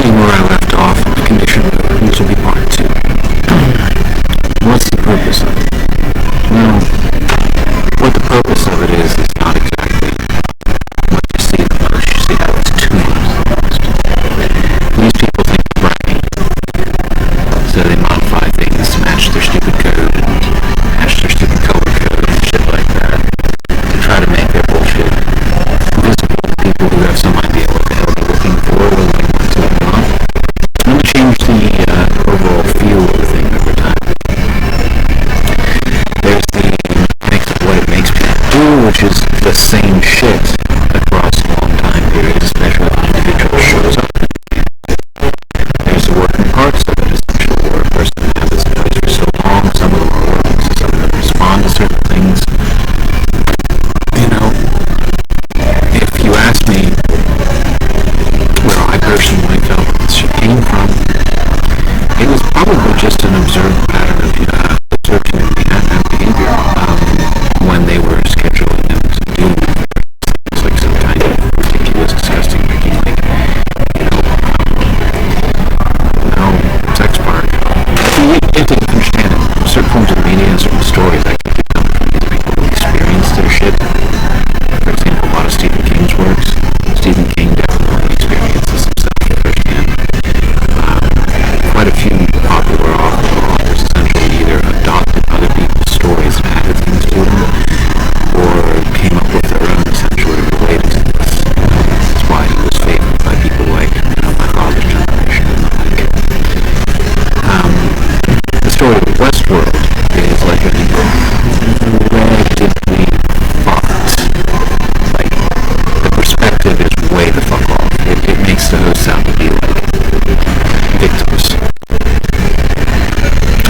Seeing where I left off, the condition this will be part 2. What's the purpose of it? Well, what the purpose of it is not exactly what you see the most. You see how it's tuned the most. These people think of bragging, so they modify things to match their stupid code and match their stupid color code and shit like that to try to make their bullshit visible to people who have some idea what the hell they're looking for, whether they want to or not. Let me change the overall feel of the thing over time. There's the mix of what it makes people do, which is the same shit across long time periods, especially when an individual shows up. There's the working parts of it, essentially, where a person has this voice for so long, some of them are working, so some of them respond to certain things. You know, if you ask me where I personally felt this shit came from, it was probably just an observed pattern of observed human behavior when they were scheduling them to do things like some kind of ridiculous, disgusting, making like, sex part. You have to understand that certain forms of media and certain stories actually come from these people who experience their shit. For example, a lot of Stephen King's works. Stephen King definitely experiences himself firsthand. Quite a few popular authors essentially either adopted other people's stories and added things to them, or came up with their own essentially related to this. That's why he was favored by people like, my father's generation and the like. The story of Westworld is like an incredibly fucked. Like, the perspective is way the fuck off. It makes the host sound to be like victims.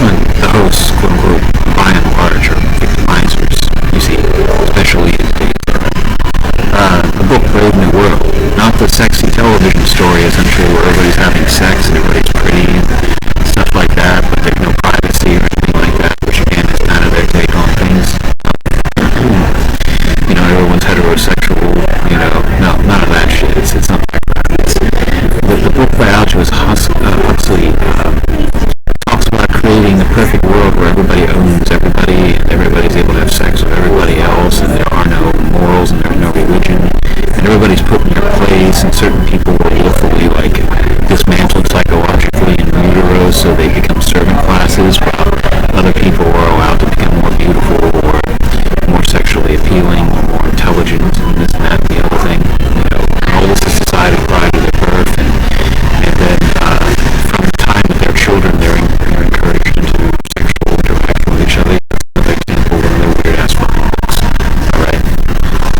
And the hosts, quote unquote, by and large, are victimizers, you see, especially these days. The book Brave New World, not the sexy television story essentially where everybody's having sex and everybody's pretty and stuff like that, but there's no privacy or anything like that, which again is kind of their take on things. Everyone's heterosexual, no, none of that shit. It's not like that. The book by Aldous Huxley talks about creating the perfect world where everybody owns everybody and everybody's able to have sex with everybody else and there are no morals and there's no religion and everybody's put in their place and certain people were willfully dismantled psychologically in utero so they become servant classes while other people are allowed to become more beautiful or more sexually appealing or more intelligent and this and that and the other thing. All this is society prior to their birth and then from the time that they're children they're encouraged into sexual interaction with each other. Another example of their weird ass fucking books. Alright?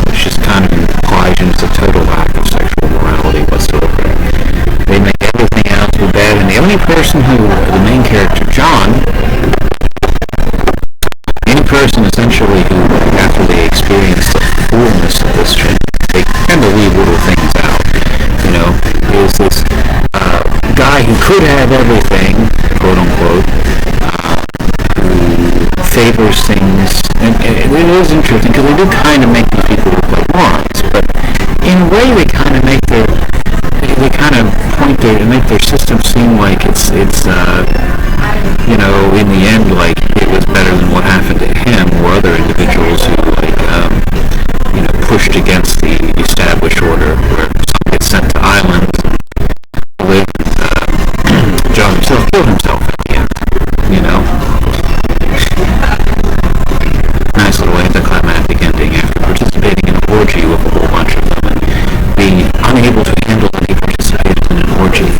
Which just kind of implies into a total lack of sexual morality whatsoever. They make everything else look bad and the only person the main character, John, any person essentially who, after they experience the fullness of this shit, they tend to leave little things out, is this guy who could have everything, quote unquote, who favors things, and it is interesting because they do kind of make these people look like morons, but in a way they kind of make they kind of make their system seem like it's in the end, like, it was better than what happened to him or other individuals who, pushed against the established order, where some get sent to islands and live. John himself killed himself at the end, Nice little anticlimactic ending after participating in an orgy with a whole bunch of them and being unable to handle that he participated in an orgy.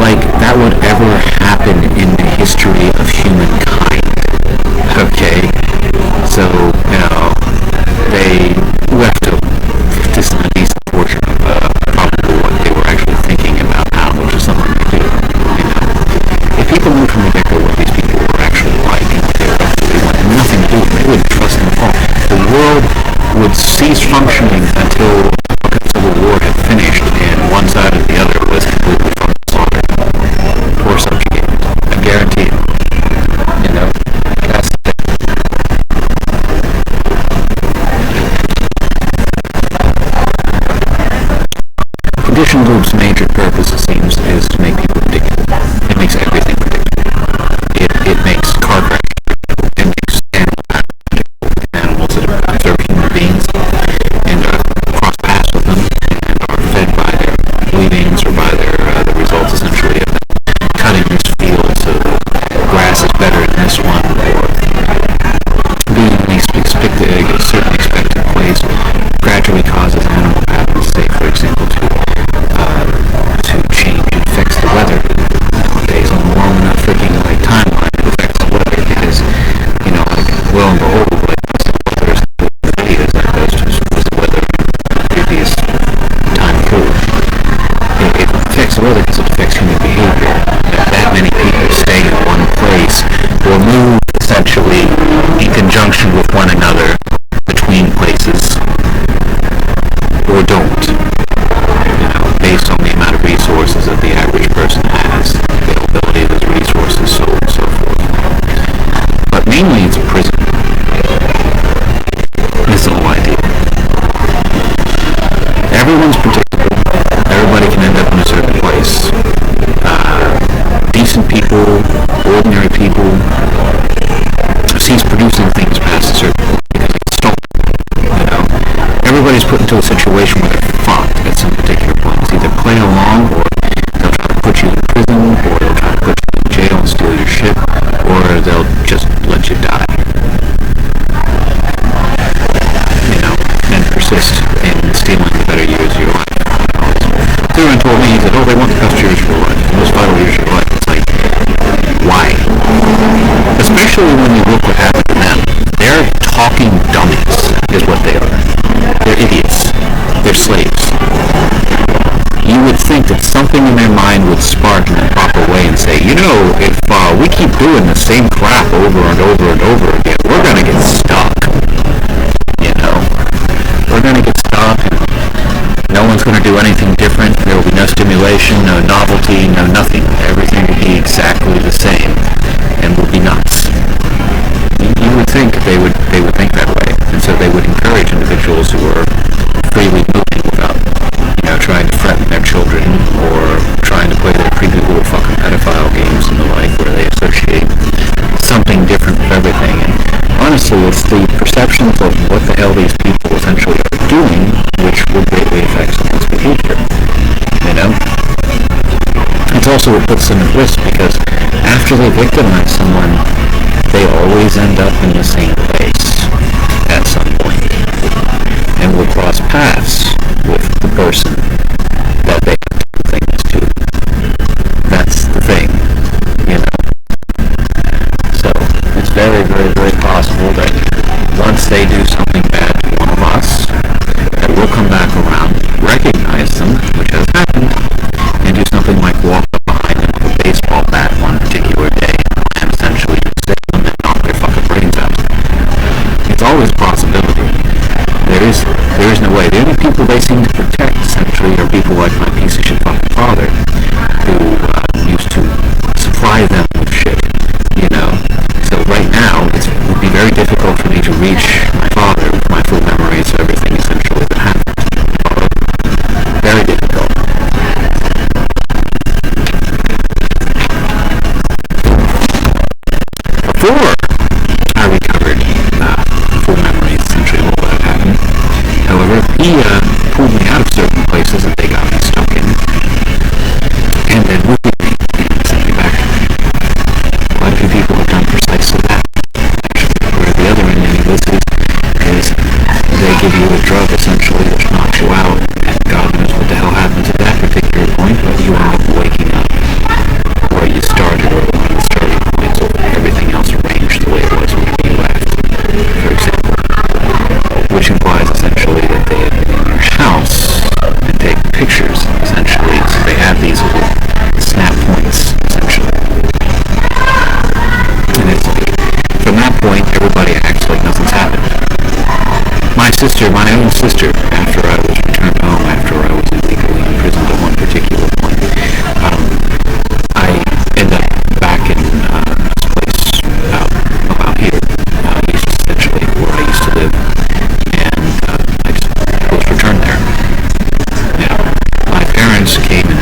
Like that would ever happen in the history of humankind. Okay? So, they left a decent portion of probably what they were actually thinking about now, which is something they do. If people knew from the get-go what these people were actually like and what they were up to, they wanted nothing to do with them. They wouldn't trust them at all. The world would cease functioning until the Civil War had finished and one side or the other was completely fucking slaughtered or subjugated. I guarantee it. That's the thing. Condition groups major purpose, it seems, is to make people predictable. It makes everything predictable. It makes car crashes predictable. It makes animals that observe human beings and cross paths with them and are fed by their leavings or by the results, essentially, of cutting this field so the grass is better in this one, or being in a certain expected place gradually causes animal patterns, say, for example, to change. It affects the weather. Nowadays, on the warm enough freaking timeline, it affects the weather because, lo and behold, the weather is not as opposed to the weather in the previous time period. It affects the weather because it affects human behavior. That many people stay in one place or move essentially in conjunction with one another between places, or don't, based on the amount of resources that the average person has, availability of those resources, so on and so forth. But mainly it's a prison. It's the whole idea. Everyone's predictable. Everybody can end up in a certain place. Decent people, ordinary people, cease producing things past a certain point because it's stolen. Everybody's put into a situation where they're fucked at some particular point. It's either play along, or they'll try to put you in prison, or they'll try to put you in jail and steal your shit, or they'll just let you die. And persist in stealing the better years of your life. Theron told me, he said, they want the best years of your life, the most vital years of your life. It's like, why? Especially when you look what happened to them. They're talking dummies, is what they are. They're idiots. They're slaves. You would think that something in their mind would spark in a proper way and say, if we keep doing the same crap over and over and over again, we're going to get stuck. We're going to get stuck, and no one's going to do anything different. There will be no stimulation, no novelty, no nothing. Everything will be exactly the same, and will be nuts. You would think they would think that way, and so they would encourage individuals who are freely moving without, trying to threaten their children or trying to play their creepy little fucking pedophile games and the like, where they associate something different with everything. And honestly, it's the perceptions of what the hell these people essentially are doing which will greatly affect someone's behavior. It's also what puts them at risk, because after they victimize someone, they always end up in the same place at some point, and will cross paths with the person that they have done things to. That's the thing, So, it's very, very, very possible that once they do something bad to one of us, that we'll come back around, recognize them, which has happened, and do something like walk up behind them with a baseball bat one particular day, and essentially sit them and knock their fucking brains out. It's always a possibility. There is no way. The only people they seem to protect, essentially, are people like my piece of shit fucking father, who used to supply them with shit, So right now, it would be very difficult for me to reach my father with my full memories of everything, essentially, that happened. Very difficult. Before I recovered full memories, essentially, of what had happened, however, he pulled me out of certain places that they got me stuck in, and then moved me and sent me back. Quite a few people have done precisely that. Actually, where the other end of this is they give you a drug, essentially, which knocks you out, and God knows what the hell happens at that particular point, but you end up waking up where you started, or one of the starting points, or everything else arranged the way it was when you left, for example. Which implies, essentially, that they had been in your house and taken pictures, essentially, so they have these little snap points, essentially. And it's from that point, everybody acts like nothing's happened. My own sister, after I was returned home, after I was illegally imprisoned at one particular point, I ended up back in this place about here, essentially where I used to live, and I just was returned there. My parents came and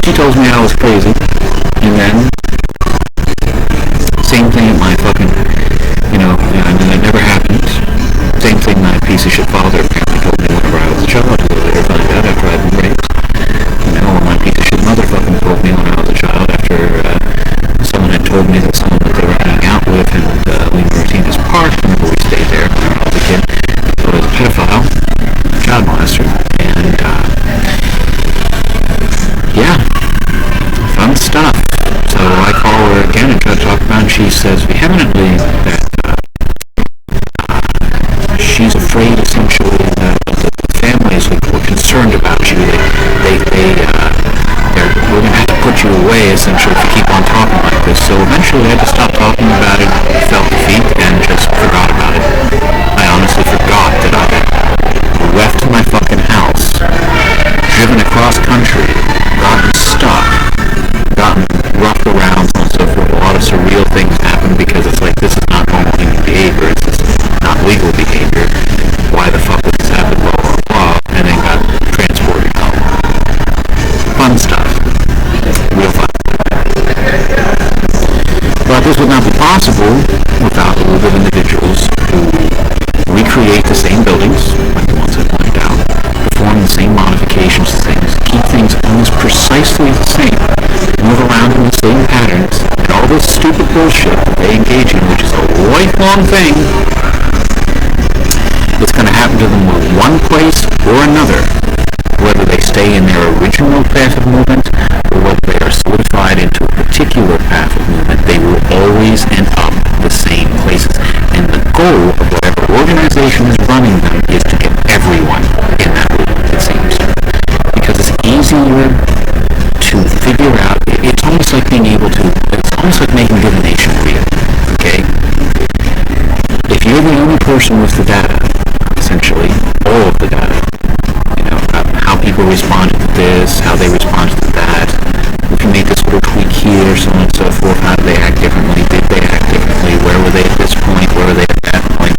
She tells me I was crazy, and then same thing at my fucking, and it never happened. Same thing my piece of shit father apparently told me whenever I was a child. I later found out after I'd been raped. Or my piece of shit mother fucking told me when I was a child after someone had told me that someone that they were hanging out with in Lima Martinez Park, whenever we stayed there when I was a kid, was a pedophile, child molester, and yeah, fun stuff. So I call her again and try to talk about it, and she says vehemently that she's afraid, essentially, that the families were concerned about you. We're going to have to put you away, essentially, if you keep on talking like this. So eventually I just stopped talking about it, felt defeat, and just forgot about it. I honestly forgot that I had left my fucking house, driven across country, gotten stuck, gotten roughed around, and so forth. A lot of surreal things happen because it's like, this is not normal human behavior. This is not legal behavior. Why the fuck would this happen? Blah, blah, blah. And then got transported home. Fun stuff. Real fun. But this would not be possible without a group of individuals who recreate the same buildings, like the ones I pointed out, perform the same modifications to things, keep things almost precisely the same, move around in the same patterns, and all this stupid bullshit that they engage in, which is a lifelong thing. It's going to happen to them in one place or another, whether they stay in their original path of movement or whether they are solidified into a particular path of movement. They will always end up the same places. And the goal of whatever organization is running them is to get everyone in that movement, it seems. Because it's easier to figure out. It's almost like it's almost like making divination real, okay? If you're the only person with the data, essentially, all of the data, how people responded to this, how they responded to that, if you make this little tweak here, so on and so forth, how did they act differently, did they act differently, where were they at this point, where were they at that point,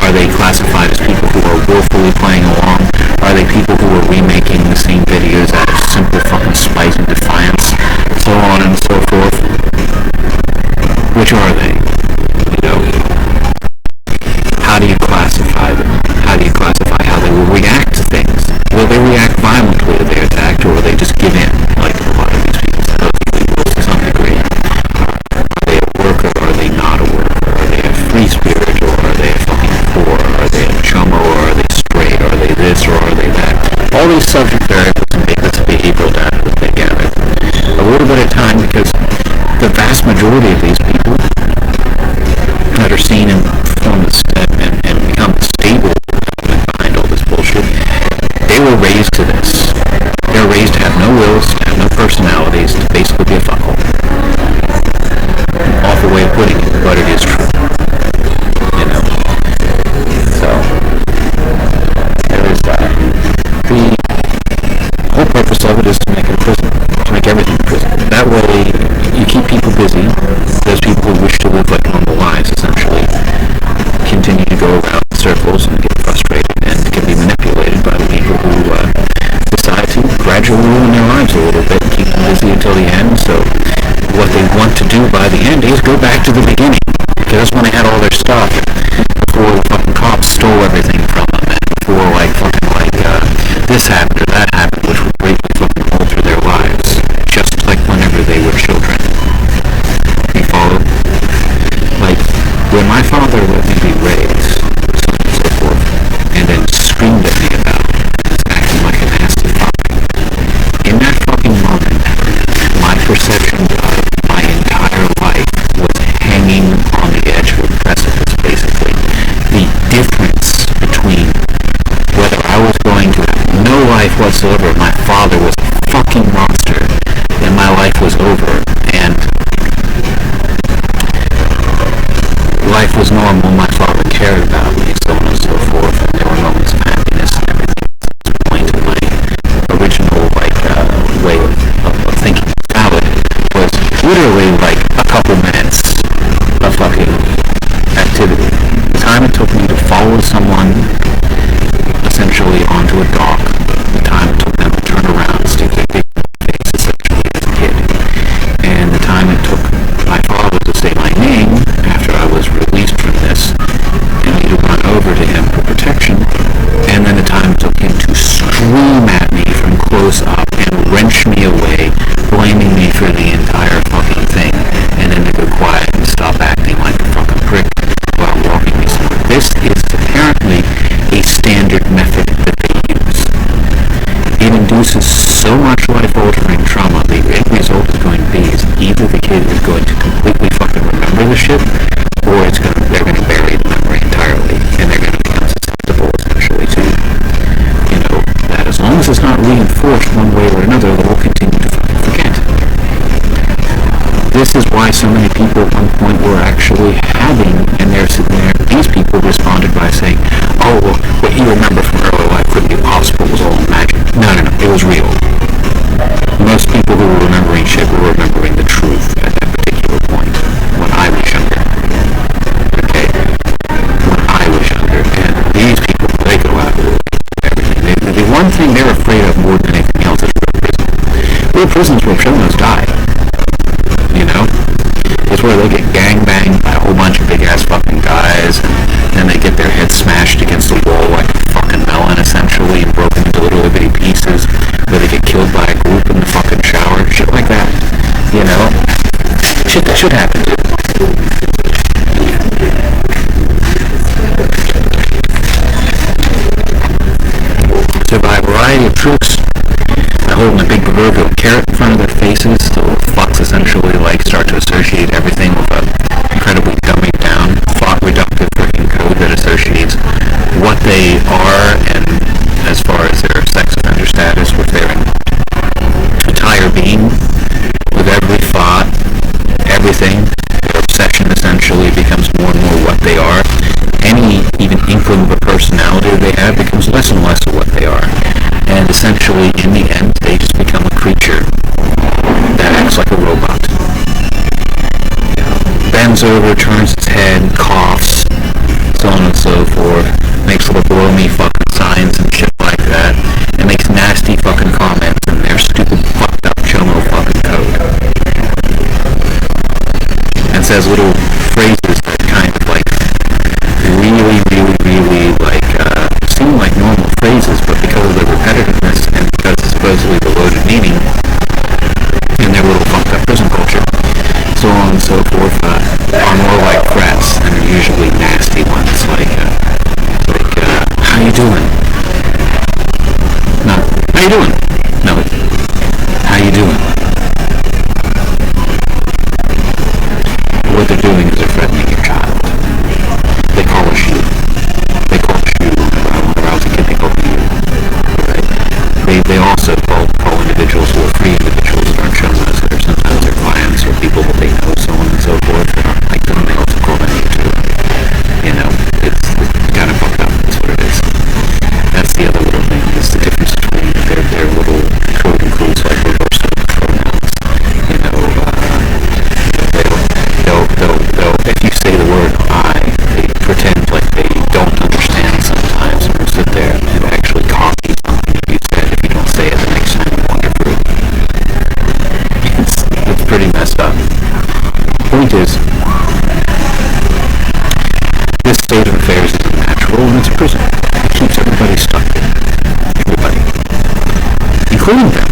are they classified as people who are willfully playing along, are they people who are remaking the same videos out of simple fucking spite and defiance, so on and so forth. Which are they? How do you classify them? How do you classify how they will react to things? Will they react violently to their attack, or will they just give in, like a lot of these people supposedly will to some degree? Are they a worker, or are they not a worker? Are they a free spirit, or are they a fucking poor? Are they a chomo, or are they straight? Are they this, or are they that? All these subject variables and bits of behavioral data that they gather. A little bit of time, because the vast majority of these people that are seen and perform the step and become stable behind all this bullshit, they were raised to this. They're raised to have no wills, to have no personalities, to basically be a fuckhole. An awful way of putting it, but it is true. So, there is that. The whole purpose of it is to make it a prison, to make everything a prison. That way, you keep people busy. Those people who wish to live like normal lives, essentially, continue to go around in circles and get frustrated and can be manipulated by the people who decide to gradually ruin their lives a little bit and keep them busy until the end. So what they want to do by the end is go back to the beginning, because that's when they had all their stuff, before the fucking cops stole everything from them, and before this happened or that happened, which would greatly fucking alter their lives, just like whenever they were children. You follow? Like, when my father let me be raised, so on and so forth, and then screamed at me about acting like a nasty father, in that fucking moment, my perception of my entire life was hanging on the edge of a precipice, basically. The difference between whether I was going to have no life whatsoever, my father was a fucking monster, and my life was over, and life was normal, my father cared about me, so on and so forth, and there were moments of happiness and everything. At this point in my original, way of thinking about it was literally, a couple minutes of fucking activity. The time it took me to follow someone, essentially, onto a dock, the time it took them to turn around, stick their big face, essentially, so much life-altering trauma, the end result is going to be is either the kid is going to completely fucking remember the shit, or they're going to bury the memory entirely, and they're going to become susceptible essentially to, that as long as it's not reinforced one way or another, they will continue to fucking forget. This is why so many people at one point were actually having, and they're sitting there, these people responded by saying, oh, well, what you remember from early life couldn't be possible, it was all magic. No, it was real. Most people who were remembering shit were remembering the truth at that particular point, when I was younger. Okay? When I was younger. And these people, they go out and everything. The one thing they're afraid of more than anything else is real prison. Real prisons where criminals die. It's where they get gangbanged by a whole bunch of big-ass fucking guys, and they get their heads smashed against the wall like a fucking melon, essentially, and broken into little bitty pieces, where they get killed by a group in the fucking shower, shit like that, Shit that should happen, dude. So by a variety of troops, they're holding a big proverbial carrot in front of their faces, so fucks essentially start to associate everything with an incredibly dumbed down, thought reductive freaking code that associates what they are, and as far as their sex offender status, with their entire being, with every thought, everything. Their obsession essentially becomes more and more what they are. Any even inkling of a personality they have becomes less and less of what they are. And essentially, in the end, they just become a creature that acts like a robot. Bends over, turns its head, coughs, so on and so forth, makes little blow me fucking signs and shit like that, and makes nasty fucking comments in their stupid fucked up chomo fucking code. And says little phrases that kind of really seem like normal phrases, but because of the repetitiveness and because supposedly the loaded meaning in their little fucked up prison culture, so on and so forth, are more like threats, and are usually nasty ones, how you doing? No, how you doing? No, how you doing? What they're doing is they're threatening your child. They call us you. They call us you whenever I was a kid, they called me you. Right? They also call individuals who are free individuals that aren't shown as they're sometimes their clients or people that they know, so on and so forth, that aren't like them, they also call them you too. It's kind of fucked up, that's what it is. That's the other little thing, is the difference between their little code includes reversal pronouns. They'll if you say the word I, they pretend like they don't understand sometimes, and will sit there and actually copy something you said if you don't say it the next time you wander through. It's pretty messed up. The point is, this state of affairs is unnatural, and it's a prison. It keeps everybody stuck. Everybody. Including them.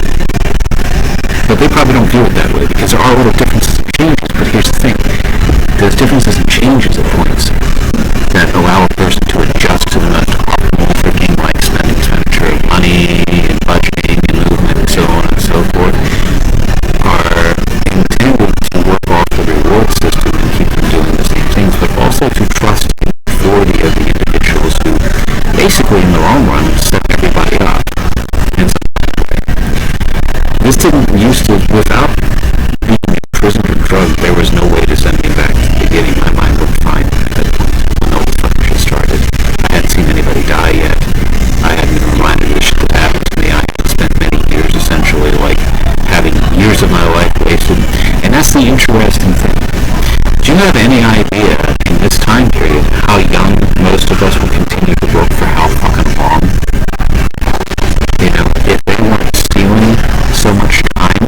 But they probably don't view it that way, because there are little differences and changes, but here's the thing. There's differences and changes at points that allow a person to adjust to the most optimal freaking expenditure of money and budgeting and movement and so on and so forth, are intended to work off the reward system and keep them doing the same things, but also to trust the authority of the individuals who basically in the long run set everybody up in some kind of way. This didn't used to, without being imprisoned or drugged, there was no way to send me back to the beginning. My mind worked fine at that point when all the fucking shit started. I hadn't seen anybody die yet. I hadn't been reminded of the shit that happened to me. I had spent many years essentially having years of my life wasted. And that's the interesting thing. Do you have any idea in this time period how young most of us will continue to work for how fucking long? If they weren't stealing so much time.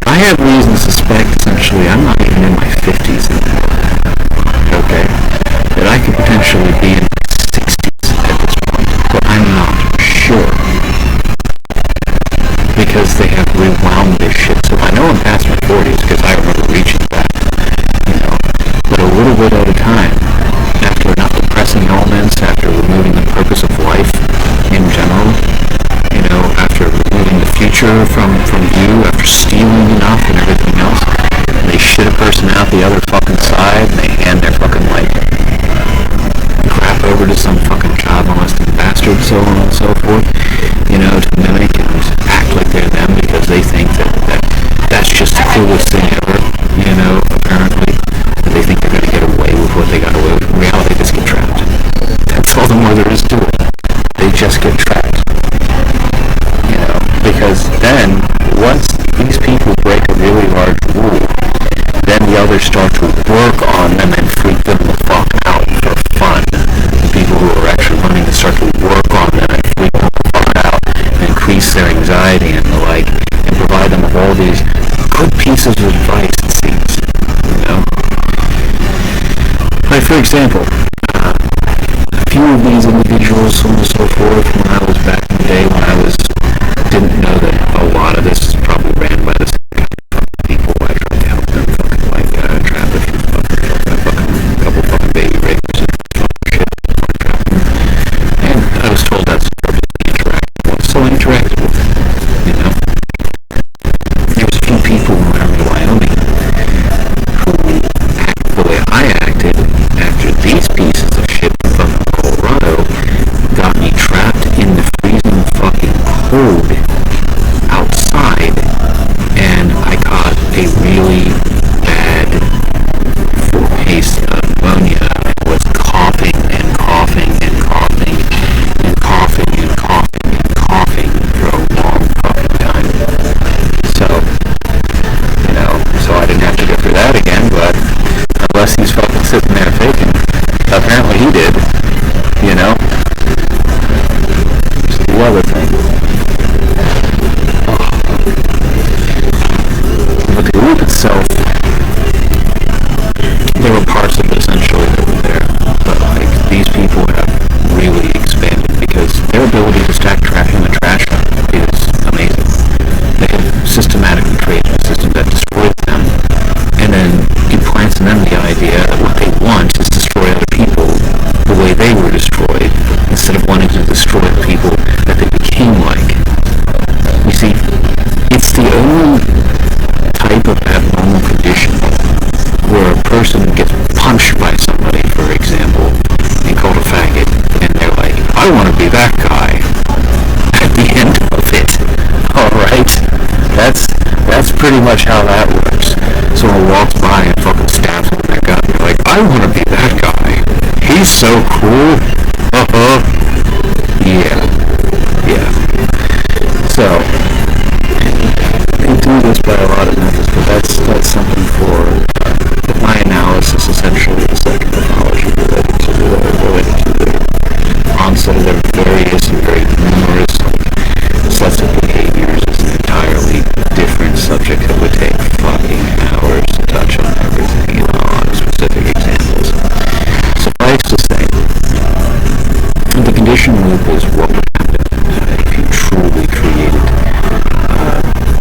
I have reason to suspect, essentially, I'm not even in my 50s anymore. Okay? That I could potentially be in my 60s at this point. But I'm not sure. Because they have rewound this shit. So I know I'm past my 40s because I remember reaching that. But a little bit at a time, after enough depressing elements, after removing the purpose of life in general, after picture from you after stealing enough and everything else. And they shit a person out the other fucking side, and they hand their fucking, like, crap over to some fucking child molesting bastard, so on and so forth, you know, to mimic and act like they're them because they think that's just the coolest thing ever, you know, apparently. That they think they're going to get away with what they got away with. In reality, they just get trapped. That's all the more there is to it. They just get trapped. You know, because then, once these people break a really large rule, then the others start to work on them and freak them the fuck out for fun. The people who are actually learning to start to work on them and freak them the fuck out and increase their anxiety and the like, and provide them with all these good pieces of advice, it seems. You know? Like, for example, a few of these individuals, so on and so forth, when I was back in the day, when I didn't know that a lot of this is probably ran by the same people. I tried to help them fucking, like, trap a few a couple fucking baby rapers and fucking shit, trap them. And I was told that's purposely interactive. Well, so interactive with it, you know? There was a few people around in Wyoming who acted the way I acted after these pieces of shit from Colorado got me trapped in the freezing fucking cold outside, and I caught a really bad case of pneumonia and was coughing and coughing and coughing and coughing and coughing and coughing for a long fucking time. So, you know, so I didn't have to go through that again, but unless he's fucking sitting there faking, apparently he did, you know? Just the other thing. Oh. But the group itself, there were parts of it essentially that were there, but like these people have really expanded because their ability to stack trash in the trash is amazing. They have systematically created a system that destroys them and then implants in them the idea that what they want is destroy other people the way they were destroyed instead of wanting to destroy the people that they became like. You see, it's the only type of abnormal condition where a person gets punched by somebody, for example, and called a faggot, and they're like, I want to be that guy at the end of it. Alright? That's pretty much how that works. Someone walks by and fucking stabs them in their gut, and they're like, I want to be that guy. He's so cool. Yeah. So, they do this by a lot of methods, but that's something for my analysis, essentially, is like pathology related to the onset of their various and very numerous sets of behaviors is an entirely different subject that would take fucking hours to touch on everything, you know, on specific examples. Suffice to say, the condition loop is what would happen if you truly created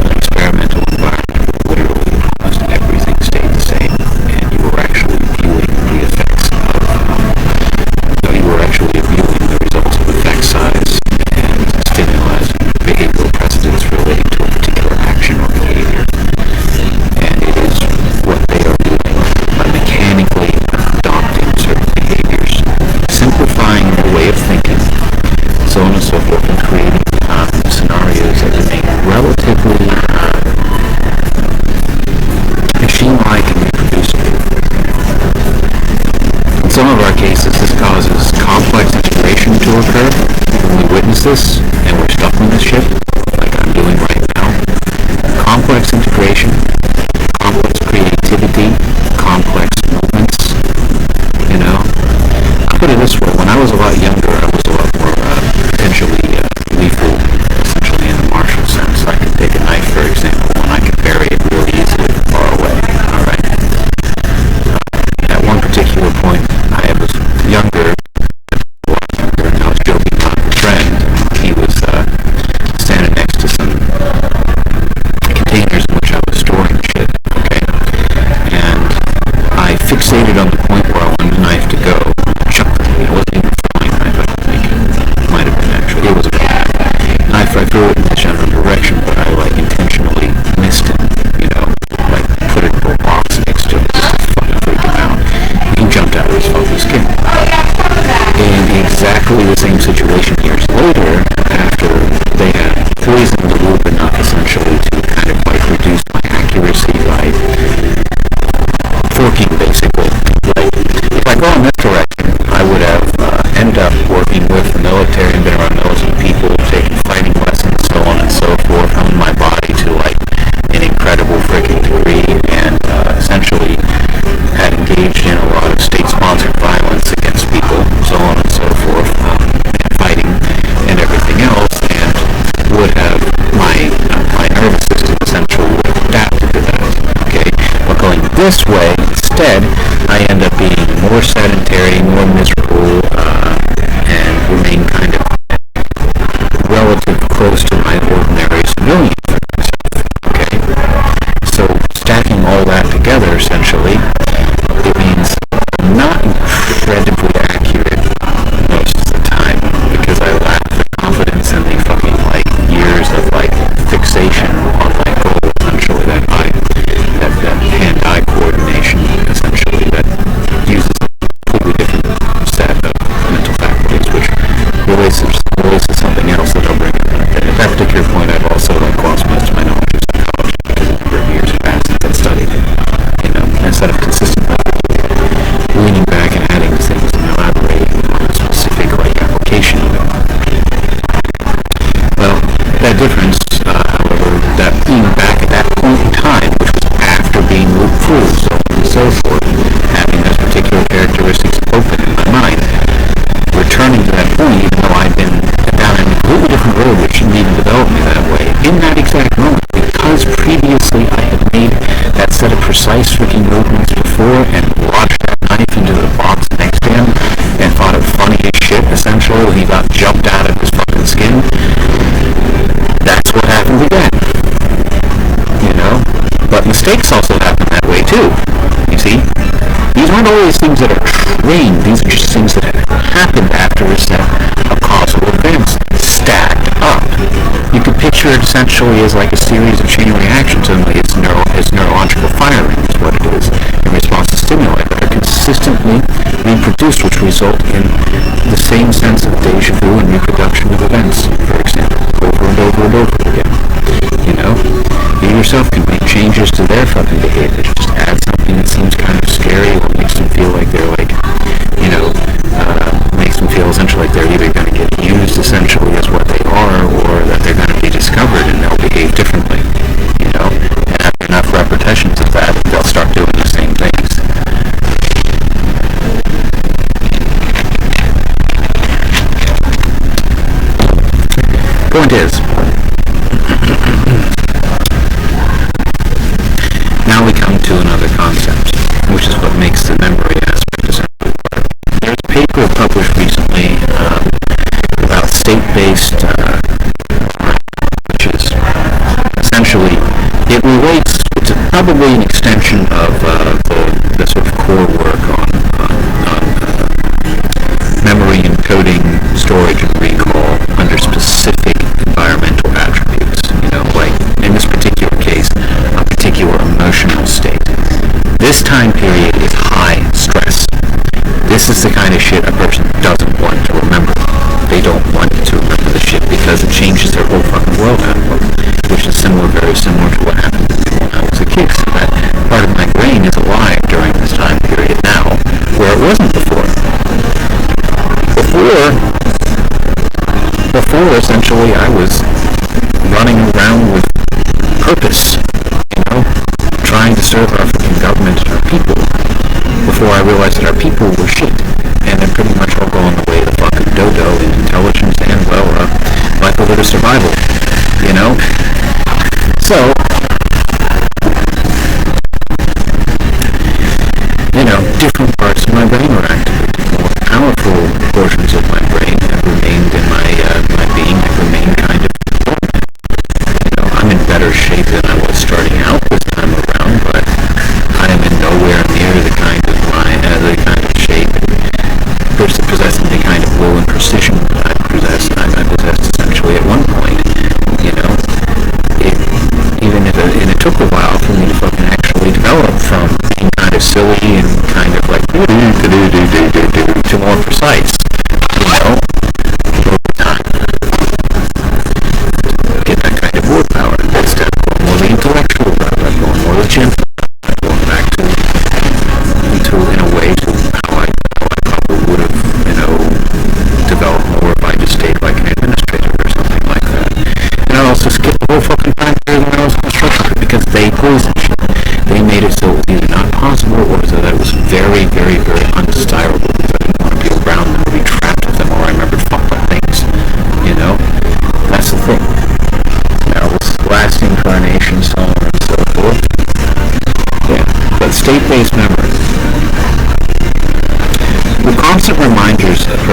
an experimental environment where literally almost everything stayed the same, and you were actually viewing the effects of, you were actually viewing the results of effect size and stimuli and behavioral precedents relating to a particular action or behavior. And it is what they are doing by mechanically adopting certain behaviors, simplifying their way of thinking, so on and so forth, and creating scenarios that remain relatively machine-like and reproducible. In some of our cases, this causes complex integration to occur when we witness this and we're stuck on this shit, like I'm doing right now. Complex integration, complex creativity, complex movements, you know. I'll put it this way, when I was a lot younger, I was a lot more potentially lethal, essentially in the martial sense. I could take a knife, for example, and I could bury it really easily far away, alright? At one particular point, I was younger, and I was joking with a friend, and he was standing next to some containers in which I was storing this way, instead, I end up being more sedentary, more miserable, and remain kind of relative close to my ordinary civilian. Okay? So stacking all that together, essentially, it means I'm not incredibly accurate most of the time because I lack the confidence and the fucking years of fixation on my goal, essentially, that hand-eye coordination, essentially, that uses a completely different set of mental faculties, which relates to something else that I'll bring up. At that particular point, I've also lost most of my knowledge of psychology because a number of years have passed since I've studied it. Instead of consistently leaning back and adding things and elaborating on a specific application of it. Well, that difference, however, that being back at that point in time, which was after being looped through, so on and so forth, having those particular characteristics open in my mind, returning to that point, even though I've been down a completely different road which didn't even develop me that way, in that exact moment, because previously I had made that set of precise freaking movements before and lodged that knife into the box next to him and thought it funny as shit, essentially, when he got jumped out of his fucking skin. That's what happened again. But mistakes also happen that way too. You see? These aren't always things that are trained. These are just things that have happened after a set of causal events stacked up. You could picture it essentially as a series of chain reactions, only it's neurological firing is what it is in response to stimuli that are consistently reproduced, which result in the same sense of deja vu and reproduction of events, for example, over and over and over again. You yourself can make changes to their fucking behavior. Just add something that seems kind of scary or makes them feel like they're makes them feel essentially like they're either going to get used essentially as what they are or that they're going to be discovered and they'll behave differently. And after enough repetitions of that, they'll start doing the same things. Point is, now we come to another concept, which is what makes the memory aspect essentially work. There's a paper published recently about state-based, which is essentially, it relates, it's probably an extension of the sort of core work on memory encoding, storage, and recall under specific environmental attributes. In this particular case, a particular emotional state. This time period is high stress. This is the kind of shit a person doesn't want to remember. They don't want to remember the shit because it changes their whole fucking world outlook, which is very similar to what happened to me when I was a kid. So that part of my brain is alive during this time period now, where it wasn't before. Before essentially I was running around with purpose, trying to serve our fucking government and our people, before I realized that our people were shit, and they're pretty much all going the way of the fucking dodo in intelligence and, likelihood of survival, So, different parts of my brain were activated. More powerful portions of my brain have remained in my being, have remained kind of dormant. I'm in better shape than I was starting out this time around, but I am in nowhere near the kind of shape and possessing the kind of will and precision that I possessed essentially at one point. It took a while for me to fucking actually develop from being kind of silly and kind of to more precise, over time. Get that kind of word power instead of going more the intellectual route, I'm going more the gentle route, I'm going back to in a way to how I probably would have, developed more if I just stayed like an administrator or something like that. And I also skipped the whole fucking time period when I was a construction because they poisoned shit. They made it so it was either not possible or so that it was very, very, very undesirable because I didn't want to be around them or be State-based memory. The constant reminders of a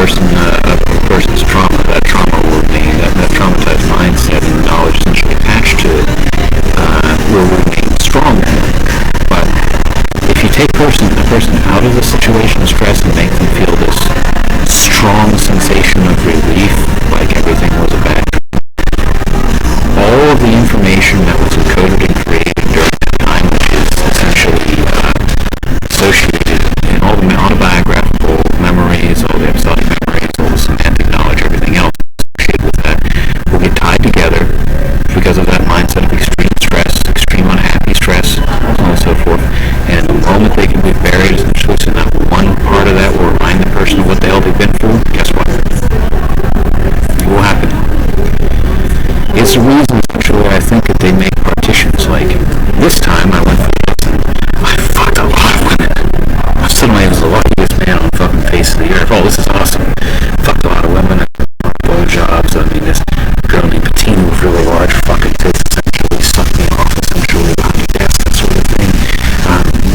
person's trauma, that trauma will remain, that traumatized mindset and knowledge essentially attached to it, will remain strong. But if you take a person out of the situation of stress and make them feel this strong sensation of relief, like everything was a bad dream, all of the information that was encoded and created during that time, which is essentially associated in all the autobiographical memories, all the episodic memories, all the semantic knowledge, everything else associated with that, will get tied together because of that mindset of extreme stress, extreme unhappy stress, so on and so forth. And the moment they can be buried, essentially, so that one part of that will remind the person of what the hell they've been through, guess what? It will happen. It's the reason, actually, I think that they make partitions. Like, this time I went for this and I fucked a lot of women. I suddenly was the luckiest man on the fucking face of the earth. Oh, this is awesome. Fucked a lot of women. Blowjobs. I mean, this girl named Bettina with really large fucking tits essentially sucked me off essentially behind the desk, that sort of thing.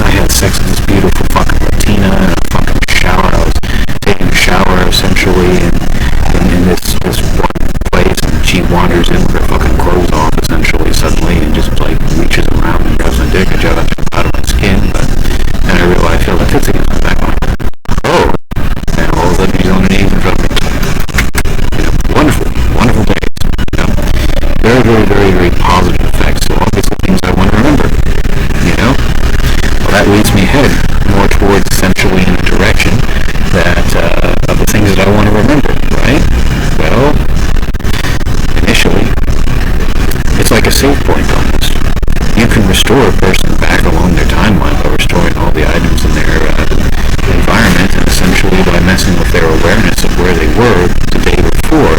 I had sex with this beautiful fucking Bettina in a fucking shower. I was taking a shower essentially in this one place, and she wanders in with her fucking clothes off essentially suddenly and just like reaches around and grabs my dick. I jab it out of my skin, but then I realize I feel like tits against my back. Oh, and all of a sudden she's on her knees in front of me. Wonderful days, you know? Very, very, very, very positive effects. So obviously things I want to remember, you know? Well, that leads me ahead more towards essentially in a direction that, of the things that I want to remember, right? Well, initially, it's like a save point almost. You can restore a person back along their timeline by restoring all the items in their environment, and essentially by messing with their awareness of where they were the day before.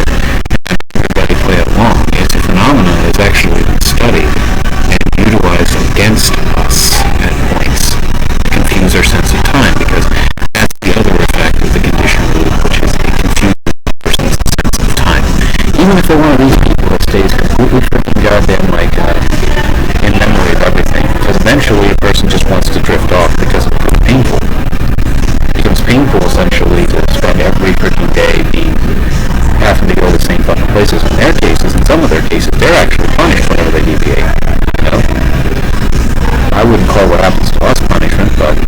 Everybody play along. It's a phenomenon that's actually been studied and utilized against us at points to confuse our sense of time, because that's the other effect of the conditioned loop, which is it confuses a person's sense of time. Even if they're one of these people that stays completely freaking goddamn like in memory of everything, because eventually a person just wants to drift off because it becomes painful. It becomes painful essentially to spend every freaking day having to go to the same fucking places. In their cases, in some of their cases, they're actually punished whenever they deviate. You know? I wouldn't call what happens to us punishment, but it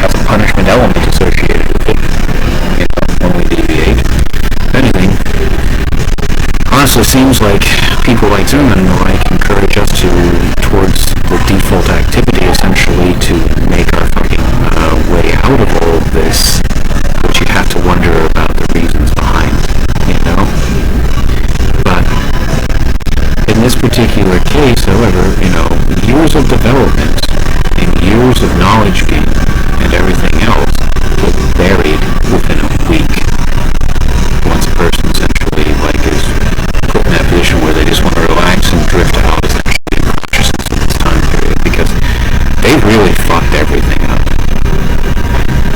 has a punishment element associated with it, you know, when we deviate. If anything, honestly seems like people like Zimmerman like encourage us towards the default activity essentially to make our fucking way out of all of this, which you have to wonder about the reasons behind, you know? But in this particular case, however, you know, years of development and years of knowledge gain and everything else get buried within a week once a person essentially like is put in that position where they just want to relax and drift out essentially in consciousness in this time period, because they've really fucked everything up.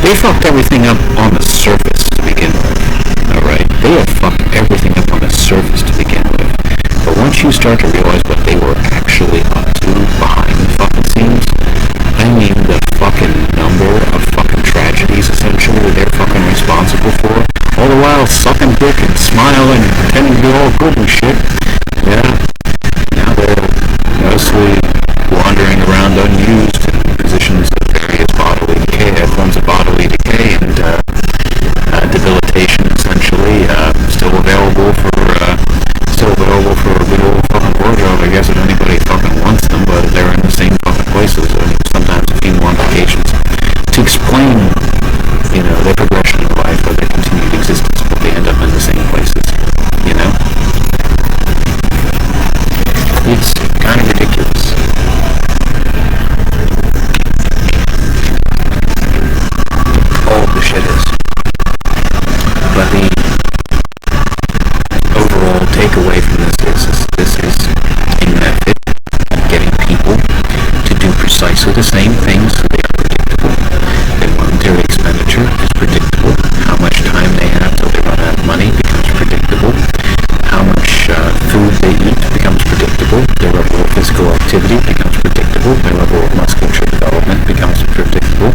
They fucked everything up on the surface to begin with, alright? They have fucked everything up on the surface to begin with. But once you start to realize what they were actually up to behind the fucking scenes, I mean the fucking number of fucking tragedies essentially that they're fucking responsible for, all the while sucking dick and smiling and pretending to be all good and shit. Yeah. Now they're mostly wandering around unused in positions of various bodily decay, forms of bodily decay and debilitation essentially, still available for a good old fucking wardrobe, I guess, if anybody fucking wants them, but they're in the same fucking places, and sometimes a few modifications to explain, you know, their progression in life or their continued existence, but they end up in the same places, you know? It's kind of ridiculous. All of the shit is. But the overall takeaway from this is a method of getting people to do precisely the same things so they are predictable. Their monetary expenditure is predictable. How much time they have till they run out of money becomes predictable. How much food they eat becomes predictable. Their level of physical activity activity becomes predictable. Their level of musculature development becomes predictable.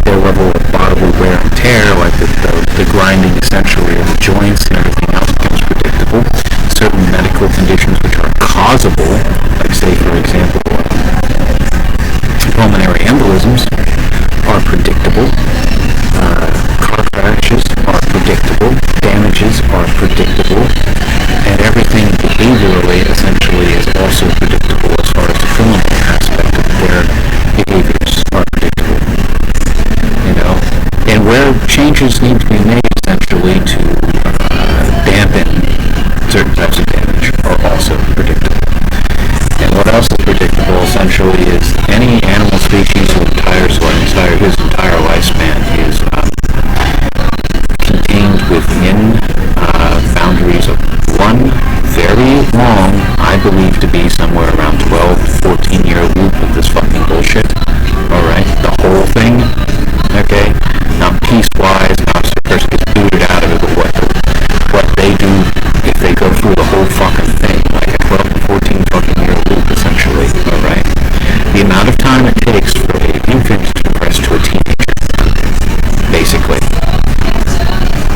Their level of bodily wear and tear, like the grinding essentially of the joints and everything else, becomes predictable. Certain medical conditions which are causable, like say for example pulmonary embolisms, are predictable. Car crashes are predictable. Damages are predictable. And everything behaviorally essentially is also predictable as far as the criminal aspect of their behaviors are predictable. You know? And where changes need to be made essentially to dampen certain types of damage are also predictable. And what else is predictable essentially is any animal species whose entire lifespan is contained within boundaries of one very long, I believe to be somewhere around 12 to 14 year loop of this fucking bullshit. Alright? The whole thing. Okay? Not piecewise, not if the person gets booted out of it, but what they do if they go through the whole fucking thing, like a 12 to 14 fucking year loop essentially. Alright? The amount of time it takes for an infant to progress to a teenager, basically.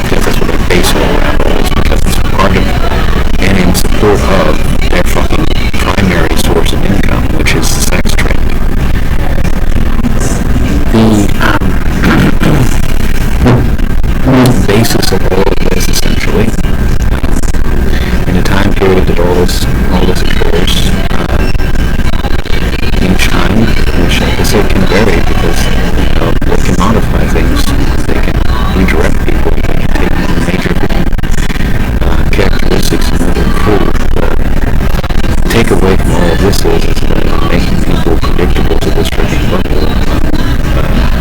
Because that's what they're basing around all this, because it's part of and in support of their fucking primary source of income, which is the sex trade. The basis of all of this, essentially, in the time period that all this occurs, each time, which like I said can vary because they can modify things, they can redirect people, they can take major characteristics and improve. The takeaway from all of this is making people predictable to this freaking level,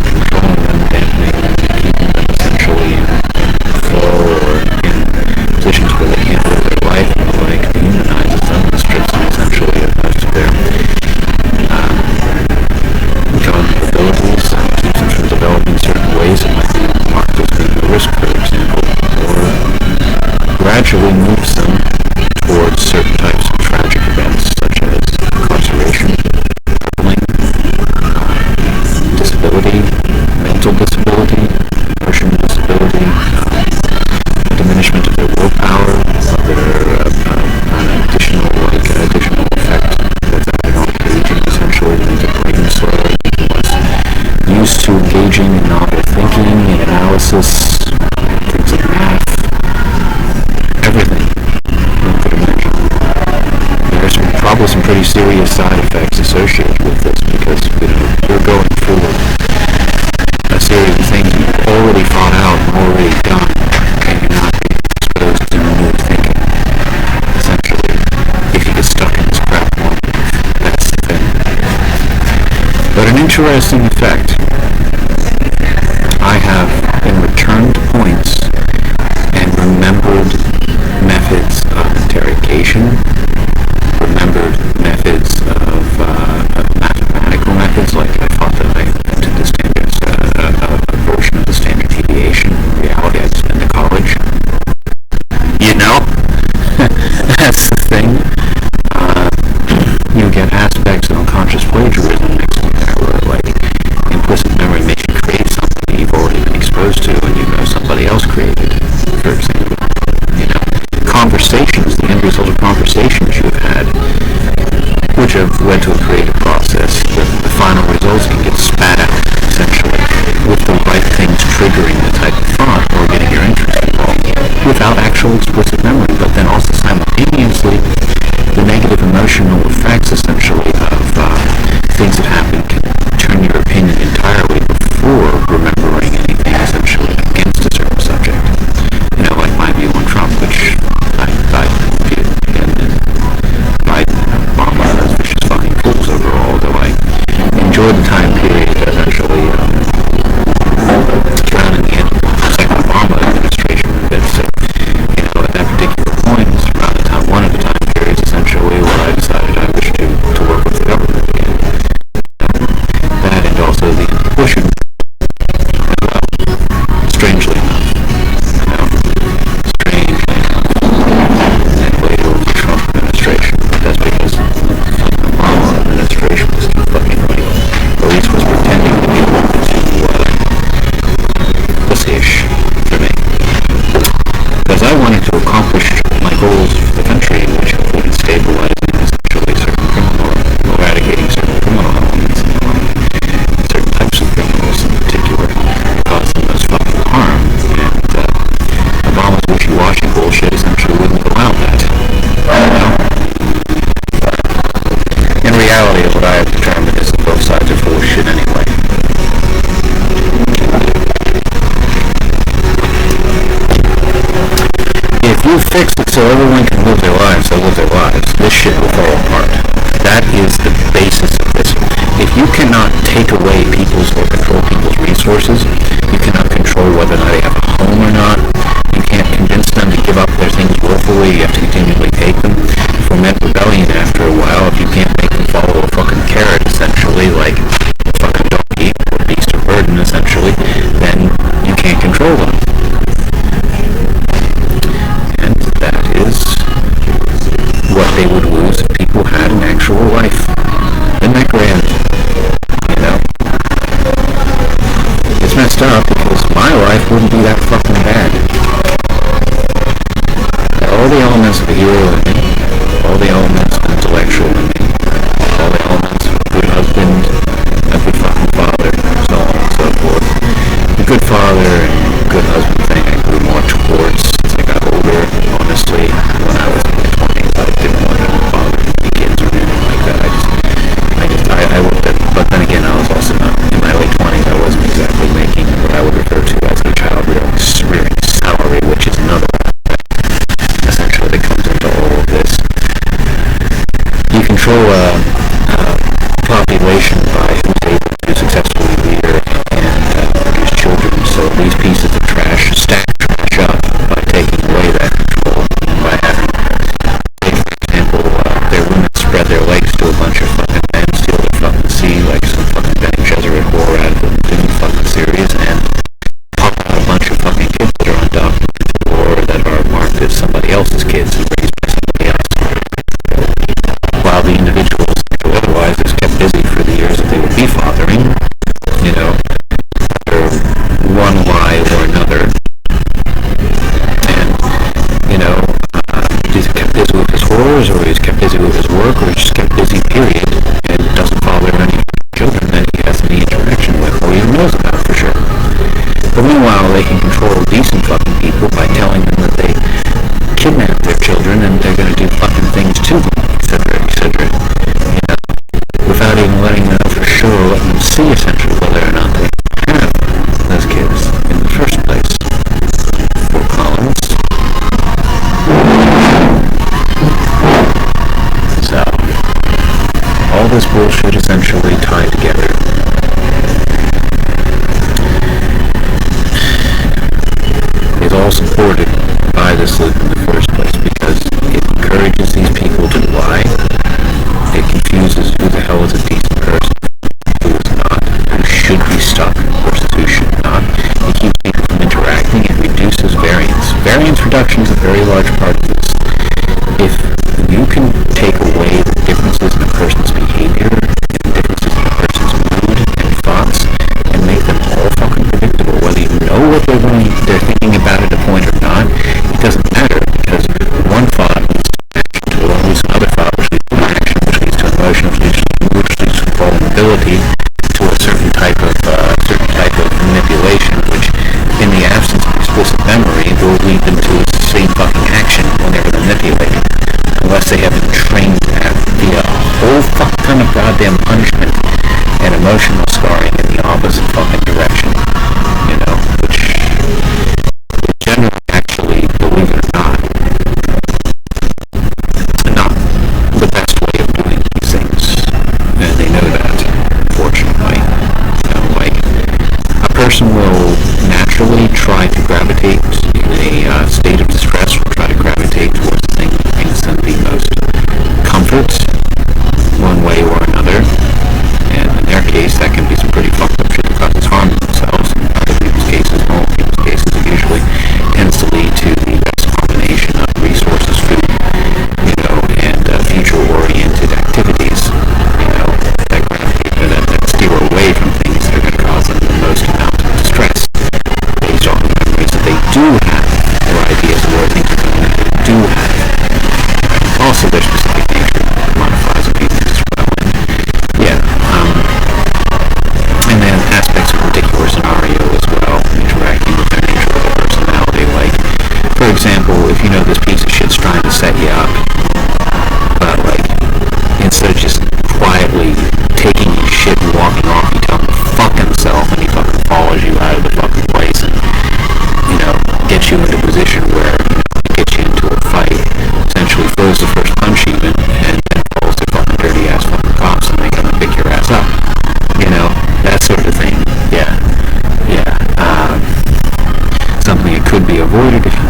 controlling them, dampening them, keeping them essentially in flow or in positions where they can't live their life and the like, dehumanizes them and strips them essentially of most of their cognitive abilities, keeps them from developing certain ways that might be marked as being a risk, for example, or gradually moves them towards certain types of tragic events such as incarceration, crippling, disability, mental disability, emotional disability, diminishment of their willpower, of their additional effect that's added on to aging, essentially, make their brain slower, used to engaging in novel thinking and analysis, things like math, everything one could imagine. There's probably some pretty serious side effects associated with this because you're going through a series of things you've already thought out and already done, and you're not being exposed to new thinking. Essentially, if you get stuck in this crap one, that's the thing. But an interesting effect I have been returned points and remembered methods of interrogation, remembered methods of mathematical methods, like I thought that I invented the standards, a version of the standard deviation. In reality, I just been to college. That's the thing. You get aspects of unconscious plagiarism mixed in there, where like implicit memory makes you create something you've already been exposed to and somebody else created. For example, conversations, the end result of conversations you've had, which have led to a creative process. The final results can get spat out, essentially, with the right things triggering the type of thought or getting your interest involved, without actual explicit memory, but then also simultaneously, the negative emotional effects, essentially, of things that happen can turn your opinion entirely before remembering anything, essentially, against a certain subject. Like my view on Trump, which I view again, and Biden and Obama as vicious fucking fools overall, though I enjoyed the time period essentially surrounding the end of the second Obama administration a bit. So, at that particular point, around the time, one of the time periods essentially where I decided I wished to work with the government again. That and also the end of Bush as well. Strangely enough. And later with the Trump administration. But that's because Obama you fix it so everyone can live their lives, they'll live their lives, this shit will fall apart. That is the basis of this. If you cannot take away people's or control people's resources, you cannot control whether or not they have a home or not, you can't convince them to give up their things willfully, you have to continually take them. Foment rebellion after a while. If you can't make them follow a fucking carrot, essentially, like a fucking donkey or beast or burden, essentially, then you can't control them. And that is what they would lose if people had an actual life. Isn't that grand? You know? It's messed up because my life wouldn't be that fucking bad. All the elements of a hero in me, all the elements of intellectual in me, all the elements of a good husband, a good fucking father, so on and so forth. A good father and good husband thing I grew more towards as I got older, honestly. When I was in my 20s, I didn't want to bother the kids or anything like that. I looked at, but then again, I was also not, in my late 20s, I wasn't exactly making what I would refer to as a child rearing salary, which is another essentially that comes into all of this. You control a population by who's able to successfully rear and produce children. So these pieces of trash stack trash up by taking away that control and by having, say, for example, their women spread their legs to a bunch of fucking men, steal their fucking seed like some fucking Benny Gesserit whore out of the Doom fucking series, and pop out a bunch of fucking kids that are undocumented or that are marked as somebody else's kids and raised by somebody else. While the individuals who otherwise is kept busy for the years that they would be fathering, you know, whether one lie or another. And, you know, he's kept busy with his horrors, or he's kept busy with his work, or he's just kept busy, period, and doesn't father any children that he has any interaction with or even knows about for sure. But meanwhile, they can control decent fucking people by telling them that they kidnap their children and they're going to do fucking things to them, etc., etc. You know, without even letting them know for sure, letting them see essentially whether or not they have those kids in the first place. For Collins. So, all this bullshit essentially tied together. Is all supported by this loop in the first place because it encourages these people to lie. It confuses who the hell is a decent person, who is not, who should be stuck versus who should not. It keeps people from interacting. It reduces variance. Variance reduction is a very large part of this. If you can take away the differences in a person's behavior and differences in a person's mood and thoughts and make them all fucking predictable, whether you know what they're thinking about at a point or not, it doesn't matter because one thought leads to action, to another thought which leads to action, which leads to emotion, which leads to mood, which leads to vulnerability to a certain type of manipulation, which in the absence of explicit memory will lead them to the same fucking action whenever they're manipulated, unless they have been trained at via a whole fuck ton of goddamn punishment and emotional scarring in the opposite fucking direction, you know, which generally actually, believe it or not the best way of doing these things, and they know that, unfortunately. You know, like, a person will naturally try to gravitate in a state of distress, will try to gravitate towards the thing that brings them the most comfort, one way or another, and in their case, that can be some pretty fucked up shit that causes harm.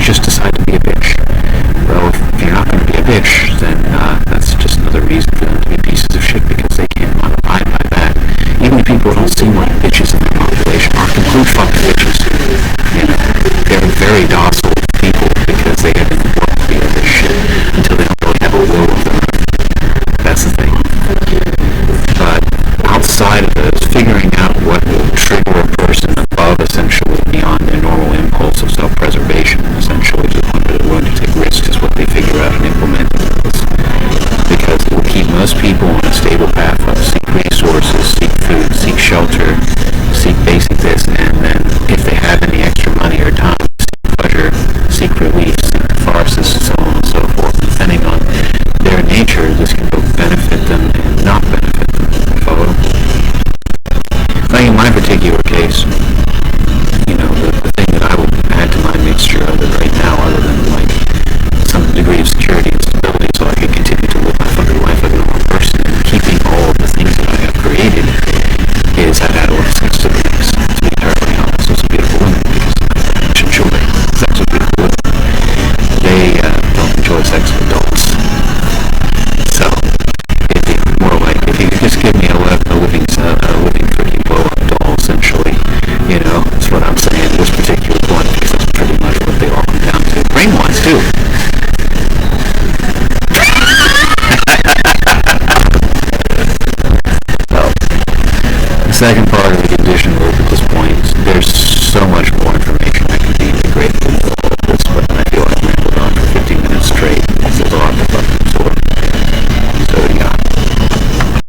just decide to be a bitch. Well, if you're not going to be a bitch, then that's just another reason for them to be pieces of shit, because they can't abide by that. Even people who don't seem like bitches in the population are complete fucking bitches. You know, they're very docile people because they haven't worked for this shit until they don't really have a will of their own. That's the thing. But outside of this, figuring out what will trigger a person above, essentially, beyond their normal impulse of self-preservation, essentially to the point that they're willing to take risks, is what they figure out and implement this. Because it will keep most people on a stable path of seek resources, seek food, seek shelter, seek basic this, and then if they have any extra money or time, seek pleasure, seek relief, seek catharsis, so on and so forth. Depending on their nature, this can both benefit them and not benefit them. Follow? Like in my particular case, you know, the thing that I would add to my mixture of it right now, other than like some degree of security and stability, so I can continue to live my fucking life like a normal person, and keeping all of the things that I have created, is I've had a lot of sex to the mix. To be entirely honest, it's a beautiful woman, because I enjoy sex with beautiful women. They don't enjoy sex with adults. So it'd be more like if you could just give me a living freaking blow-up doll, essentially. You know, that's what I'm saying at this particular point, because that's pretty much what they all come down to. Brain-wise, too. Well, the second part